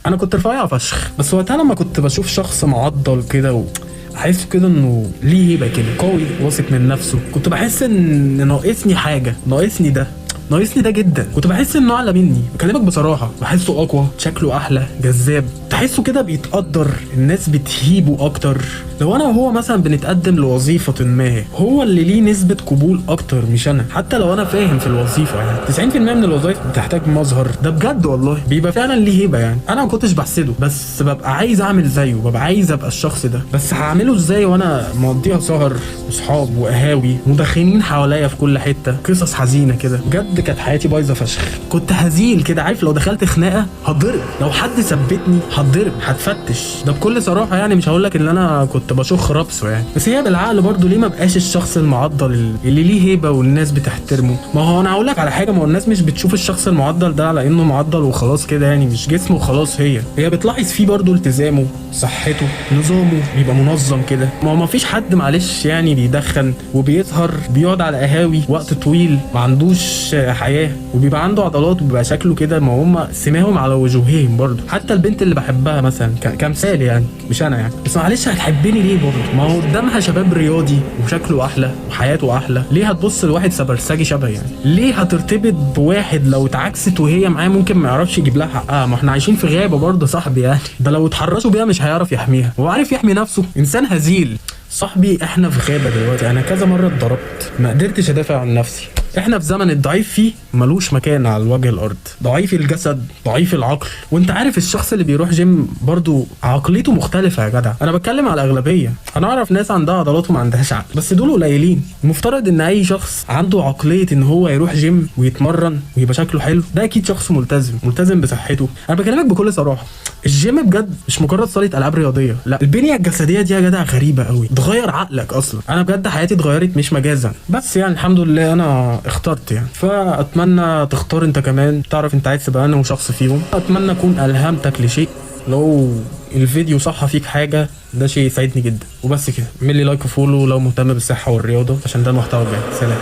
انا كنت رفيع فشخ، بس وقتها لما كنت بشوف شخص معضل كده احس كده انه ليه هيبه كده، قوي واثق من نفسه، كنت بحس ان ناقصني حاجه، ناقصني ده جدا. كنت بحس انه اعلى مني، بكلمك بصراحه، بحسه اقوى، شكله احلى، جذاب، تحسه كده بيتقدر، الناس بتهيبه اكتر. لو انا وهو مثلا بنتقدم لوظيفه ما، هو اللي ليه نسبه قبول اكتر مش انا، حتى لو انا فاهم في الوظيفه. يعني 90% من الوظائف بتحتاج مظهر، ده بجد والله، بيبقى فعلا ليه هيبه. يعني انا ما كنتش بحسده، بس ببقى عايز اعمل زيه، ببقى عايز ابقى الشخص ده، بس هعمله ازاي وانا مقضيها سهر واصحاب وقهاوي، مدخنين حواليا في كل حته، قصص حزينه كده. بجد كانت حياتي بايظه فشخ، كنت هزيل كده، عارف، لو دخلت خناقه هتضرب، لو حد ثبتني هتضرب، هتفتش. ده بكل صراحه، يعني مش هقول لك ان انا كنت بشخ رابسه يعني، بس هي بالعقل برضو، ليه ما بقاش الشخص المعضل اللي ليه هيبه والناس بتحترمه؟ ما هو انا هقول لك على حاجه، ما هو الناس مش بتشوف الشخص المعضل ده على انه معضل وخلاص كده، يعني مش جسمه وخلاص، هي بتلاحظ فيه برضو التزامه، صحته، نظامه، بيبقى منظم كده. ما هو ما فيش حد معلش يعني بيدخن وبيسهر، بيقعد على قهاوي وقت طويل، ما عندوش حياه، وبيبقى عنده عضلات وبيبقى شكله كده. ما هم سماهم على وجوههم برضو. حتى البنت اللي بحبها مثلا كمثال يعني، مش انا يعني، بس معلش هتحبني ليه برضو؟ ما هو قدامها شباب رياضي وشكله احلى وحياته احلى، ليه هتبص لواحد سبرساجي شبه يعني؟ ليه هترتبط بواحد لو اتعكست وهي معاه ممكن ما يعرفش يجيب لها حقها؟ ما احنا عايشين في غابه برضه صاحبي يعني، ده لو اتحرشوا بيها مش هيعرف يحميها، هو عارف يحمي نفسه، انسان هزيل صاحبي. احنا في غابه دلوقتي، انا كذا مره اتضربت ما قدرتش ادافع عن نفسي. احنا في زمن الضعيف فيه ملوش مكان على وجه الارض، ضعيف الجسد، ضعيف العقل. وانت عارف الشخص اللي بيروح جيم برضو عقليته مختلفه يا جدع، انا بتكلم على الاغلبيه. انا اعرف ناس عندها عضلات وما عندهاش عقل، بس دول قليلين. المفترض ان اي شخص عنده عقليه ان هو يروح جيم ويتمرن ويبقى شكله حلو، ده اكيد شخص ملتزم بصحته. انا بكلمك بكل صراحه، الجيم بجد مش مجرد صاله العاب رياضيه، لا، البنيه الجسديه دي يا جدع غريبه قوي، تغير عقلك اصلا. انا بجد حياتي اتغيرت مش مجازا، بس يعني الحمد لله انا اخترت يعني. فاتمنى تختار انت كمان، تعرف انت عايز تبقى انا وشخص فيهم. اتمنى اكون الهمتك لشيء، لو الفيديو صح فيك حاجه ده شيء يسعدني جدا. وبس كده، اعمل لي لايك وفولو لو مهتم بالصحه والرياضه، عشان ده المحتوى الجاي. سلام.